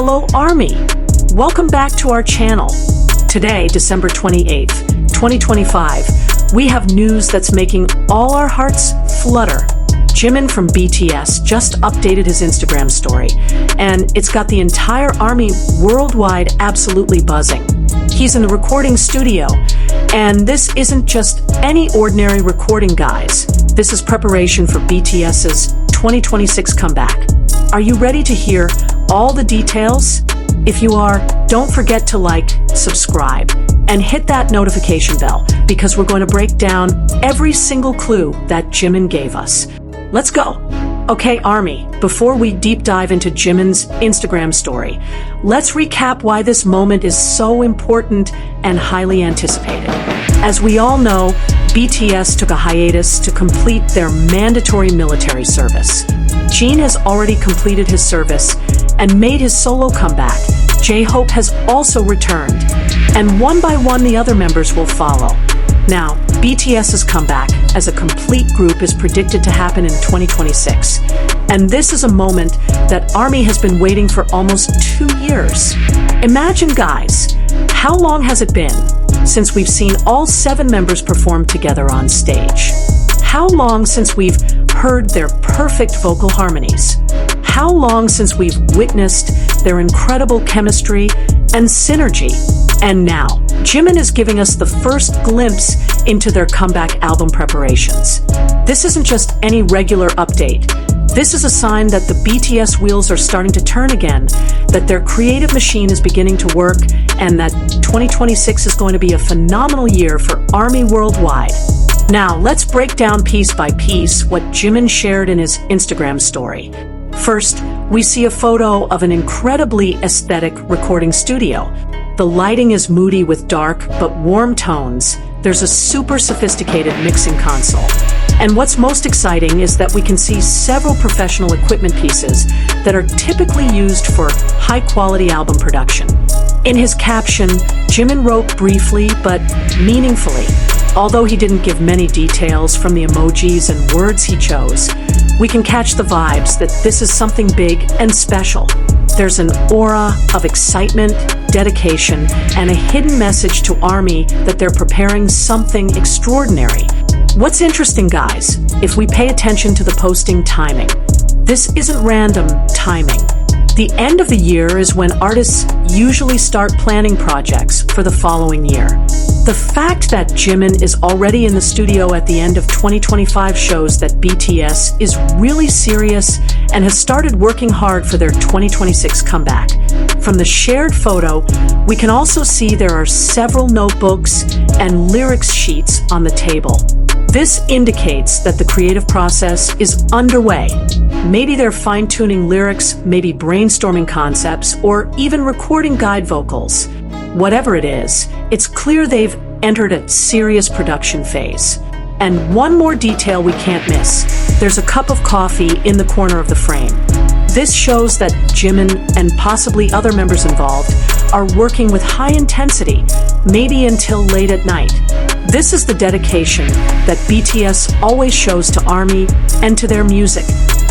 Hello ARMY! Welcome back to our channel. Today, December 28th, 2025, we have news that's making all our hearts flutter. Jimin from BTS just updated his Instagram story, and it's got the entire ARMY worldwide absolutely buzzing. He's in the recording studio, and this isn't just any ordinary recording, guys. This is preparation for BTS's 2026 comeback. Are you ready to hear all the details? If you are, don't forget to like, subscribe, and hit that notification bell, because we're going to break down every single clue that Jimin gave us. Let's go! Okay, ARMY, before we deep dive into Jimin's Instagram story, let's recap why this moment is so important and highly anticipated. As we all know, BTS took a hiatus to complete their mandatory military service. Jimin has already completed his service and made his solo comeback. J-Hope has also returned, and one by one the other members will follow. Now, BTS's comeback as a complete group is predicted to happen in 2026, and this is a moment that ARMY has been waiting for almost 2 years. Imagine, guys, how long has it been since we've seen all 7 members perform together on stage? How long since we've heard their perfect vocal harmonies? How long since we've witnessed their incredible chemistry and synergy? And now, Jimin is giving us the first glimpse into their comeback album preparations. This isn't just any regular update. This is a sign that the BTS wheels are starting to turn again, that their creative machine is beginning to work, and that 2026 is going to be a phenomenal year for ARMY worldwide. Now, let's break down piece by piece what Jimin shared in his Instagram story. First, we see a photo of an incredibly aesthetic recording studio. The lighting is moody with dark but warm tones. There's a super sophisticated mixing console. And what's most exciting is that we can see several professional equipment pieces that are typically used for high-quality album production. In his caption, Jimin wrote briefly but meaningfully. Although he didn't give many details from the emojis and words he chose, we can catch the vibes that this is something big and special. There's an aura of excitement, dedication, and a hidden message to ARMY that they're preparing something extraordinary. What's interesting, guys, if we pay attention to the posting timing, this isn't random timing. The end of the year is when artists usually start planning projects for the following year. The fact that Jimin is already in the studio at the end of 2025 shows that BTS is really serious and has started working hard for their 2026 comeback. From the shared photo, we can also see there are several notebooks and lyrics sheets on the table. This indicates that the creative process is underway. Maybe they're fine-tuning lyrics, maybe brainstorming concepts, or even recording guide vocals. Whatever it is, it's clear they've entered a serious production phase. And one more detail we can't miss. There's a cup of coffee in the corner of the frame. This shows that Jimin and possibly other members involved are working with high intensity, maybe until late at night. This is the dedication that BTS always shows to ARMY and to their music.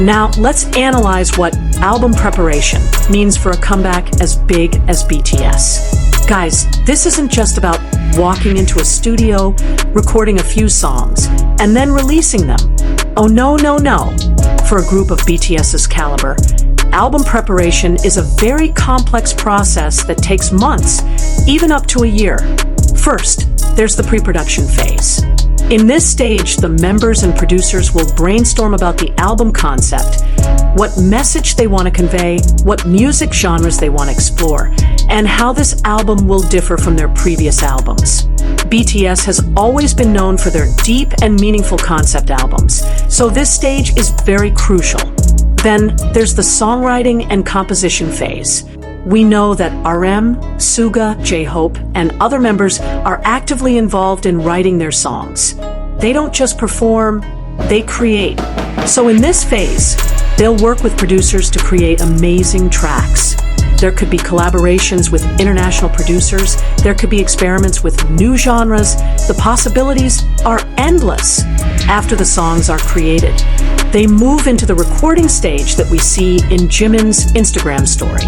Now, let's analyze what album preparation means for a comeback as big as BTS. Guys, this isn't just about walking into a studio, recording a few songs, and then releasing them. Oh no, no, no. For a group of BTS's caliber, album preparation is a very complex process that takes months, even up to a year. First, there's the pre-production phase. In this stage, the members and producers will brainstorm about the album concept, what message they want to convey, what music genres they want to explore, and how this album will differ from their previous albums. BTS has always been known for their deep and meaningful concept albums, so this stage is very crucial. Then there's the songwriting and composition phase. We know that RM, Suga, J-Hope, and other members are actively involved in writing their songs. They don't just perform, they create. So in this phase, they'll work with producers to create amazing tracks. There could be collaborations with international producers. There could be experiments with new genres. The possibilities are endless. After the songs are created, they move into the recording stage that we see in Jimin's Instagram story.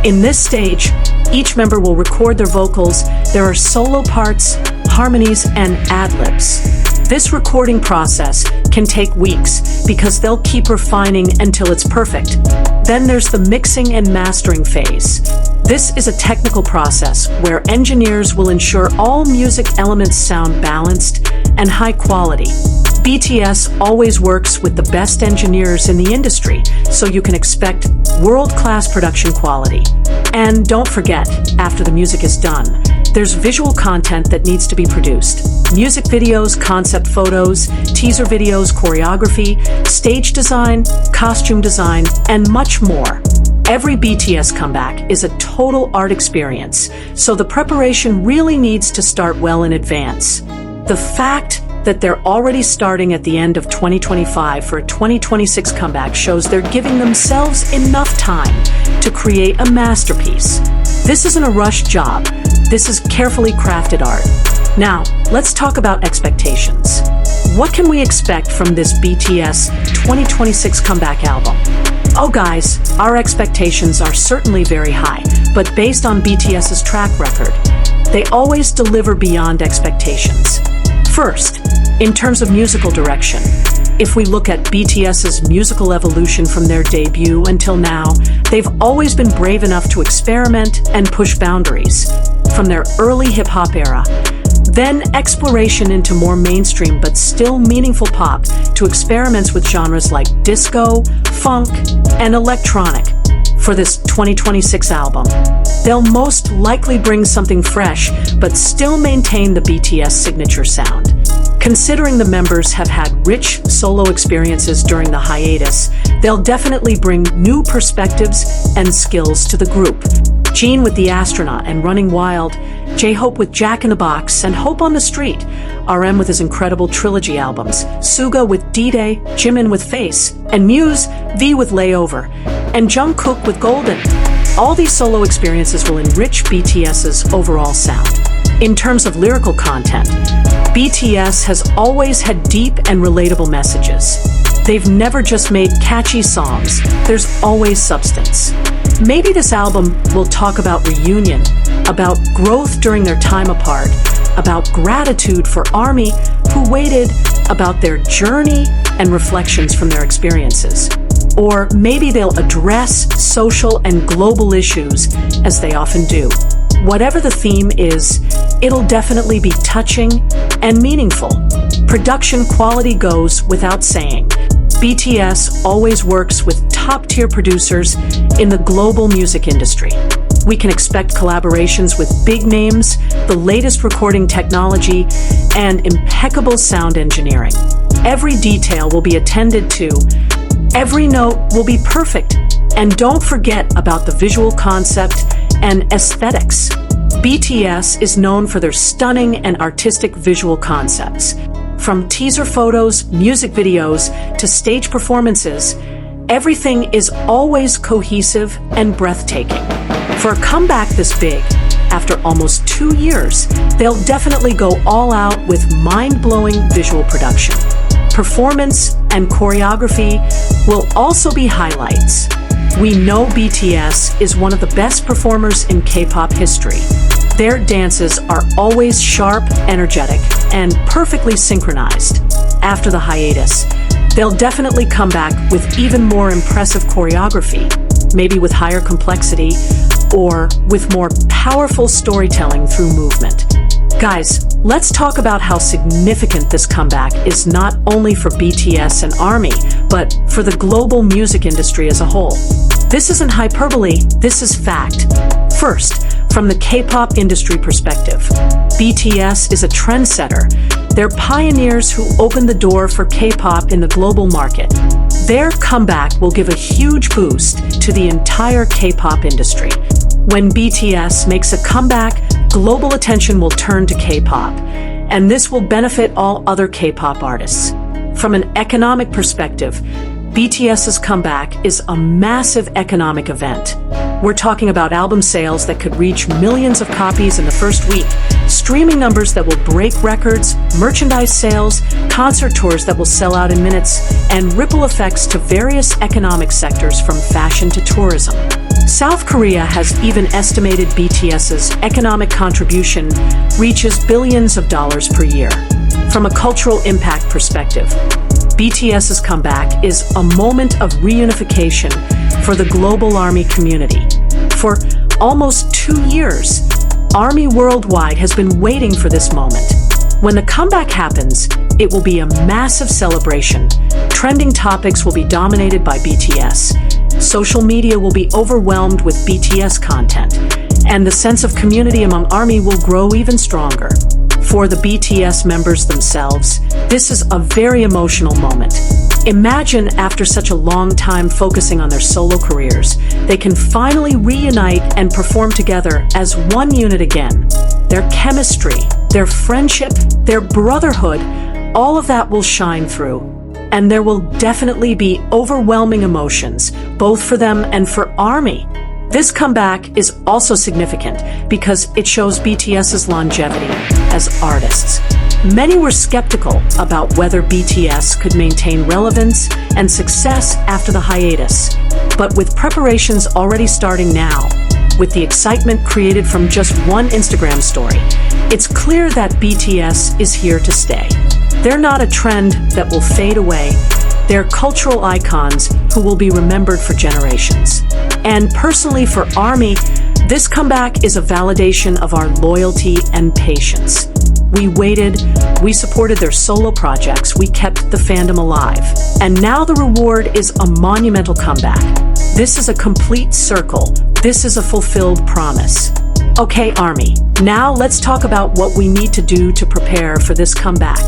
In this stage, each member will record their vocals. There are solo parts, harmonies, and ad-libs. This recording process can take weeks because they'll keep refining until it's perfect. Then there's the mixing and mastering phase. This is a technical process where engineers will ensure all music elements sound balanced and high quality. BTS always works with the best engineers in the industry, so you can expect world-class production quality. And don't forget, after the music is done, there's visual content that needs to be produced. Music videos, concept photos, teaser videos, choreography, stage design, costume design, and much more. Every BTS comeback is a total art experience, so the preparation really needs to start well in advance. The fact that they're already starting at the end of 2025 for a 2026 comeback shows they're giving themselves enough time to create a masterpiece. This isn't a rushed job. This is carefully crafted art. Now, let's talk about expectations. What can we expect from this BTS 2026 comeback album? Oh guys, our expectations are certainly very high, but based on BTS's track record, they always deliver beyond expectations. First, in terms of musical direction, if we look at BTS's musical evolution from their debut until now, they've always been brave enough to experiment and push boundaries. From their early hip-hop era, then exploration into more mainstream but still meaningful pop, to experiments with genres like disco, funk, and electronic. For this 2026 album, they'll most likely bring something fresh but still maintain the BTS signature sound. Considering the members have had rich solo experiences during the hiatus, they'll definitely bring new perspectives and skills to the group. Jimin with The Astronaut and Running Wild, J-Hope with Jack in the Box and Hope on the Street, RM with his incredible trilogy albums, Suga with D-Day, Jimin with Face, and Muse, V with Layover, and Jungkook with Golden. All these solo experiences will enrich BTS's overall sound. In terms of lyrical content, BTS has always had deep and relatable messages. They've never just made catchy songs, there's always substance. Maybe this album will talk about reunion, about growth during their time apart, about gratitude for ARMY who waited, about their journey and reflections from their experiences. Or maybe they'll address social and global issues, as they often do. Whatever the theme is, it'll definitely be touching and meaningful. Production quality goes without saying. BTS always works with top-tier producers in the global music industry. We can expect collaborations with big names, the latest recording technology, and impeccable sound engineering. Every detail will be attended to. Every note will be perfect. And don't forget about the visual concept and aesthetics. BTS is known for their stunning and artistic visual concepts. From teaser photos, music videos, to stage performances, everything is always cohesive and breathtaking. For a comeback this big, after almost 2 years, they'll definitely go all out with mind-blowing visual production. Performance and choreography will also be highlights. We know BTS is one of the best performers in K-pop history. Their dances are always sharp, energetic, and perfectly synchronized. After the hiatus, they'll definitely come back with even more impressive choreography, maybe with higher complexity, or with more powerful storytelling through movement. Guys, let's talk about how significant this comeback is not only for BTS and ARMY, but for the global music industry as a whole. This isn't hyperbole, this is fact. First, from the K-pop industry perspective, BTS is a trendsetter. They're pioneers who opened the door for K-pop in the global market. Their comeback will give a huge boost to the entire K-pop industry. When BTS makes a comeback, global attention will turn to K-pop, and this will benefit all other K-pop artists. From an economic perspective, BTS's comeback is a massive economic event. We're talking about album sales that could reach millions of copies in the first week, streaming numbers that will break records, merchandise sales, concert tours that will sell out in minutes, and ripple effects to various economic sectors from fashion to tourism. South Korea has even estimated BTS's economic contribution reaches billions of dollars per year. From a cultural impact perspective, BTS's comeback is a moment of reunification for the global ARMY community. For almost 2 years, ARMY worldwide has been waiting for this moment. When the comeback happens, it will be a massive celebration. Trending topics will be dominated by BTS. Social media will be overwhelmed with BTS content, and the sense of community among ARMY will grow even stronger. For the BTS members themselves, this is a very emotional moment. Imagine after such a long time focusing on their solo careers, they can finally reunite and perform together as one unit again. Their chemistry, their friendship, their brotherhood, all of that will shine through. And there will definitely be overwhelming emotions, both for them and for ARMY. This comeback is also significant because it shows BTS's longevity as artists. Many were skeptical about whether BTS could maintain relevance and success after the hiatus. But with preparations already starting now, with the excitement created from just one Instagram story, it's clear that BTS is here to stay. They're not a trend that will fade away. They're cultural icons who will be remembered for generations. And personally for ARMY, this comeback is a validation of our loyalty and patience. We waited, we supported their solo projects, we kept the fandom alive. And now the reward is a monumental comeback. This is a complete circle. This is a fulfilled promise. Okay, ARMY, now let's talk about what we need to do to prepare for this comeback.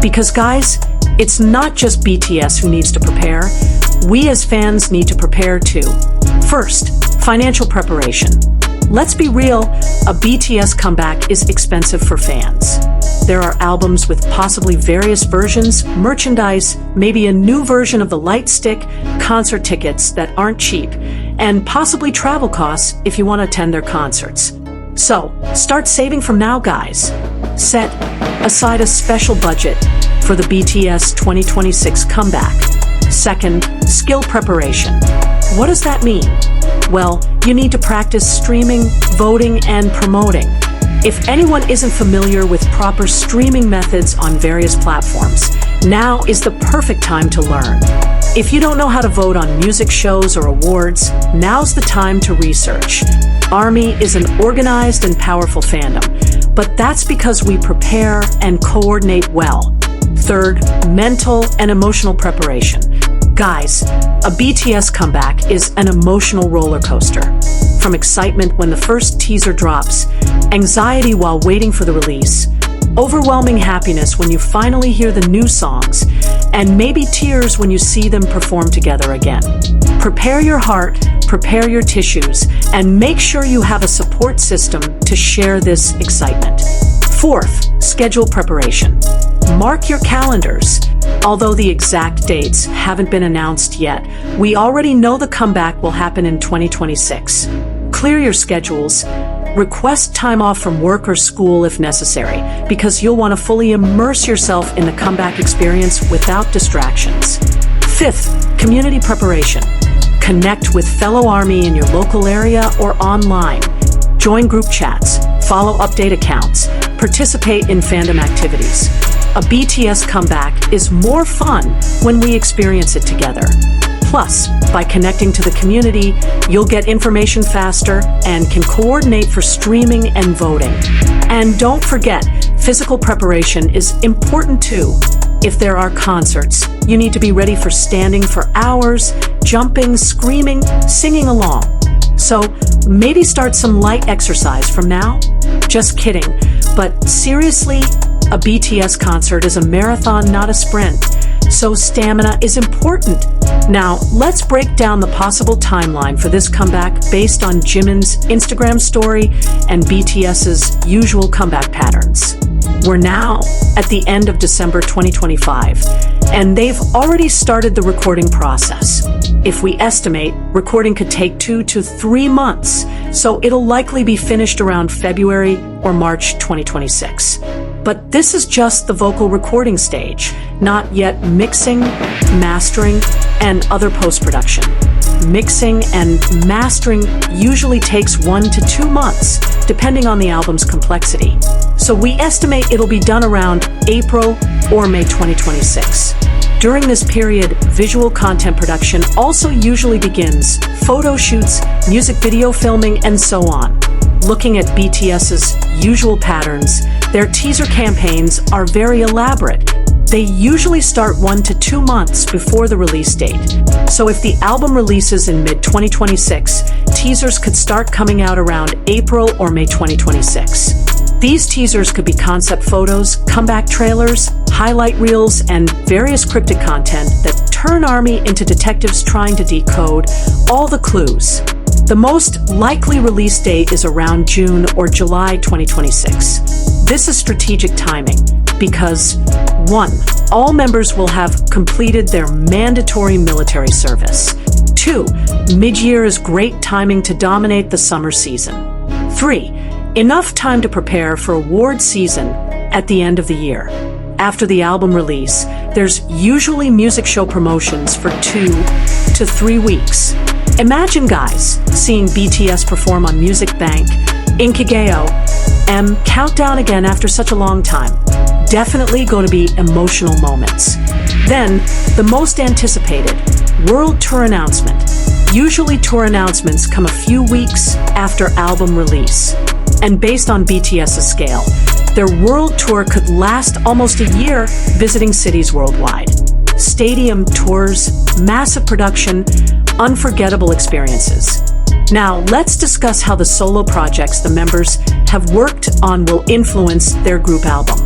Because guys, it's not just BTS who needs to prepare. We as fans need to prepare too. First, financial preparation. Let's be real, a BTS comeback is expensive for fans. There are albums with possibly various versions, merchandise, maybe a new version of the light stick, concert tickets that aren't cheap, and possibly travel costs if you want to attend their concerts. So, start saving from now, guys. Set aside a special budget for the BTS 2026 comeback. Second, skill preparation. What does that mean? Well, you need to practice streaming, voting, and promoting. If anyone isn't familiar with proper streaming methods on various platforms, now is the perfect time to learn. If you don't know how to vote on music shows or awards, now's the time to research. ARMY is an organized and powerful fandom, but that's because we prepare and coordinate well. Third, mental and emotional preparation. Guys, a BTS comeback is an emotional roller coaster. From excitement when the first teaser drops, anxiety while waiting for the release, overwhelming happiness when you finally hear the new songs, and maybe tears when you see them perform together again. Prepare your heart, prepare your tissues, and make sure you have a support system to share this excitement. Fourth, schedule preparation. Mark your calendars. Although the exact dates haven't been announced yet, we already know the comeback will happen in 2026. Clear your schedules. Request time off from work or school if necessary, because you'll want to fully immerse yourself in the comeback experience without distractions. Fifth, community preparation. Connect with fellow ARMY in your local area or online. Join group chats, follow update accounts, participate in fandom activities. A BTS comeback is more fun when we experience it together. Plus, by connecting to the community, you'll get information faster and can coordinate for streaming and voting. And don't forget, physical preparation is important too. If there are concerts, you need to be ready for standing for hours, jumping, screaming, singing along. So maybe start some light exercise from now? Just kidding. But seriously, a BTS concert is a marathon, not a sprint. so stamina is important. Now, let's break down the possible timeline for this comeback based on Jimin's Instagram story and BTS's usual comeback patterns. We're now at the end of December 2025, and they've already started the recording process. If we estimate, recording could take 2 to 3 months, so it'll likely be finished around February or March 2026. But this is just the vocal recording stage, not yet mixing, mastering, and other post-production. Mixing and mastering usually takes 1 to 2 months, depending on the album's complexity. So we estimate it'll be done around April or May 2026. During this period, visual content production also usually begins, photo shoots, music video filming, and so on. Looking at BTS's usual patterns, their teaser campaigns are very elaborate. They usually start 1 to 2 months before the release date. So if the album releases in mid-2026, teasers could start coming out around April or May 2026. These teasers could be concept photos, comeback trailers, highlight reels, and various cryptic content that turn ARMY into detectives trying to decode all the clues. The most likely release date is around June or July 2026. This is strategic timing because 1. All members will have completed their mandatory military service. 2. Mid-year is great timing to dominate the summer season. 3. Enough time to prepare for award season at the end of the year. After the album release, there's usually music show promotions for 2 to 3 weeks. Imagine, guys, seeing BTS perform on Music Bank, Inkigeo, and Countdown again after such a long time. Definitely going to be emotional moments. Then, the most anticipated, World Tour announcement. Usually tour announcements come a few weeks after album release. And based on BTS's scale, their world tour could last almost a year, visiting cities worldwide. Stadium tours, massive production, unforgettable experiences. Now, let's discuss how the solo projects the members have worked on will influence their group album.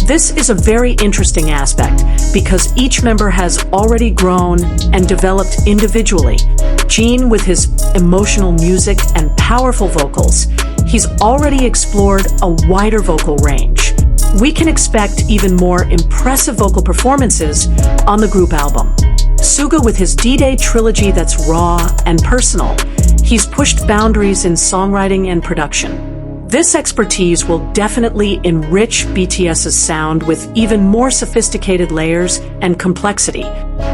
This is a very interesting aspect because each member has already grown and developed individually. Jin, with his emotional music and powerful vocals, he's already explored a wider vocal range. We can expect even more impressive vocal performances on the group album. Suga, with his D-Day trilogy that's raw and personal, he's pushed boundaries in songwriting and production. This expertise will definitely enrich BTS's sound with even more sophisticated layers and complexity.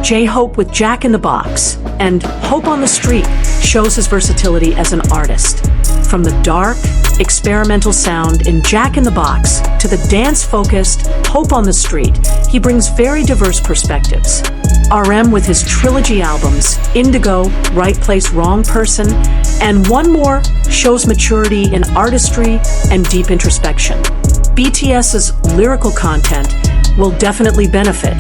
J-Hope, with Jack in the Box and Hope on the Street, shows his versatility as an artist. From the dark, experimental sound in Jack in the Box to the dance-focused Hope on the Street, he brings very diverse perspectives. RM, with his trilogy albums, Indigo, Right Place, Wrong Person, and one more, shows maturity in artistry and deep introspection. BTS's lyrical content will definitely benefit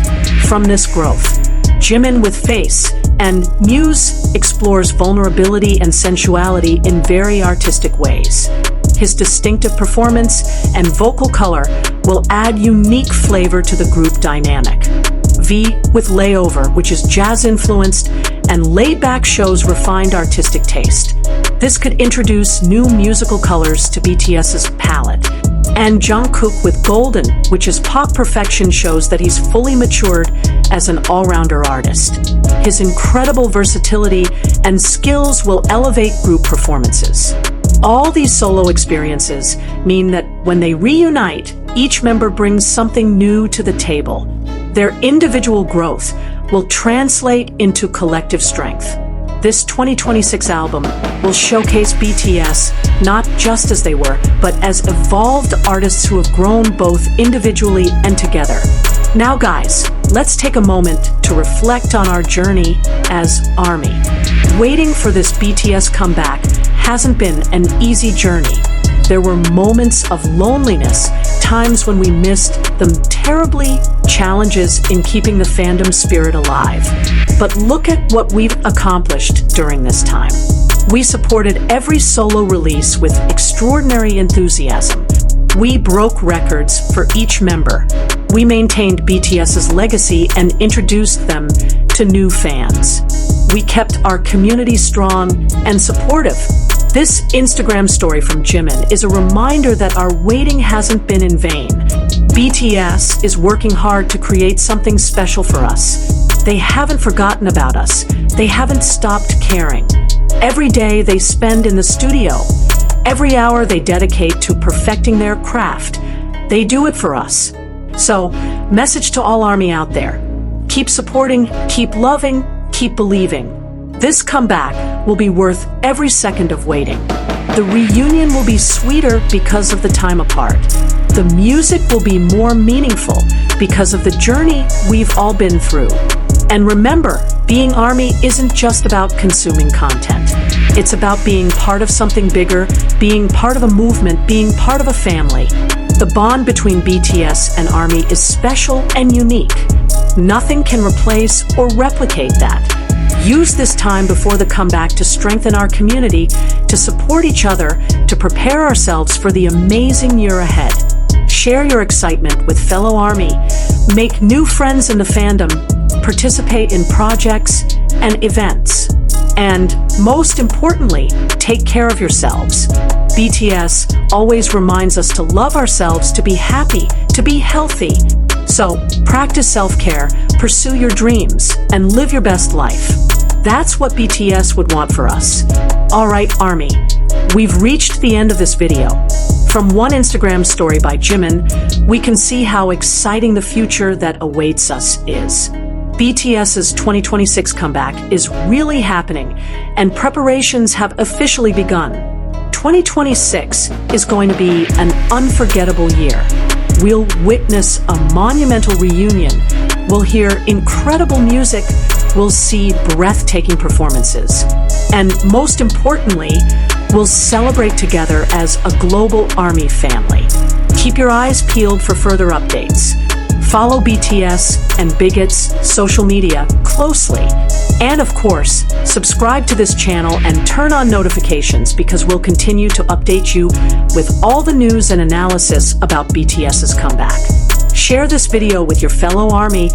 from this growth. Jimin, with Face and Muse, explores vulnerability and sensuality in very artistic ways. His distinctive performance and vocal color will add unique flavor to the group dynamic. V, with Layover, which is jazz-influenced and laid-back, shows refined artistic taste. This could introduce new musical colors to BTS's palette. And Jungkook, with Golden, which is pop perfection, shows that he's fully matured as an all-rounder artist. His incredible versatility and skills will elevate group performances. All these solo experiences mean that when they reunite, each member brings something new to the table. Their individual growth will translate into collective strength. This 2026 album will showcase BTS not just as they were, but as evolved artists who have grown both individually and together. Now, guys, let's take a moment to reflect on our journey as ARMY. Waiting for this BTS comeback hasn't been an easy journey. There were moments of loneliness, times when we missed them terribly, challenges in keeping the fandom spirit alive. But look at what we've accomplished during this time. We supported every solo release with extraordinary enthusiasm. We broke records for each member, we maintained BTS's legacy and introduced them to new fans. We kept our community strong and supportive. This Instagram story from Jimin is a reminder that our waiting hasn't been in vain. BTS is working hard to create something special for us. They haven't forgotten about us. They haven't stopped caring. Every day they spend in the studio. Every hour they dedicate to perfecting their craft. They do it for us. So, message to all ARMY out there. Keep supporting, keep loving, keep believing. This comeback will be worth every second of waiting. The reunion will be sweeter because of the time apart. The music will be more meaningful because of the journey we've all been through. And remember, being ARMY isn't just about consuming content. It's about being part of something bigger, being part of a movement, being part of a family. The bond between BTS and ARMY is special and unique. Nothing can replace or replicate that. Use this time before the comeback to strengthen our community, to support each other, to prepare ourselves for the amazing year ahead. Share your excitement with fellow ARMY. Make new friends in the fandom. Participate in projects and events. And most importantly, take care of yourselves. BTS always reminds us to love ourselves, to be happy, to be healthy. So, practice self-care, pursue your dreams, and live your best life. That's what BTS would want for us. Alright, ARMY, we've reached the end of this video. From one Instagram story by Jimin, we can see how exciting the future that awaits us is. BTS's 2026 comeback is really happening, and preparations have officially begun. 2026 is going to be an unforgettable year. We'll witness a monumental reunion. We'll hear incredible music. We'll see breathtaking performances. And most importantly, we'll celebrate together as a global ARMY family. Keep your eyes peeled for further updates. Follow BTS and Bigot's social media closely. And of course, subscribe to this channel and turn on notifications because we'll continue to update you with all the news and analysis about BTS's comeback. Share this video with your fellow ARMY.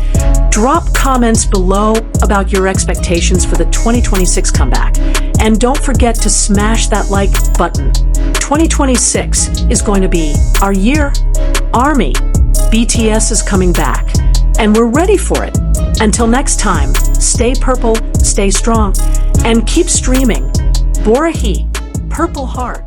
Drop comments below about your expectations for the 2026 comeback. And don't forget to smash that like button. 2026 is going to be our year. ARMY, BTS is coming back, and we're ready for it. Until next time, stay purple, stay strong, and keep streaming. Borahi, Purple Heart.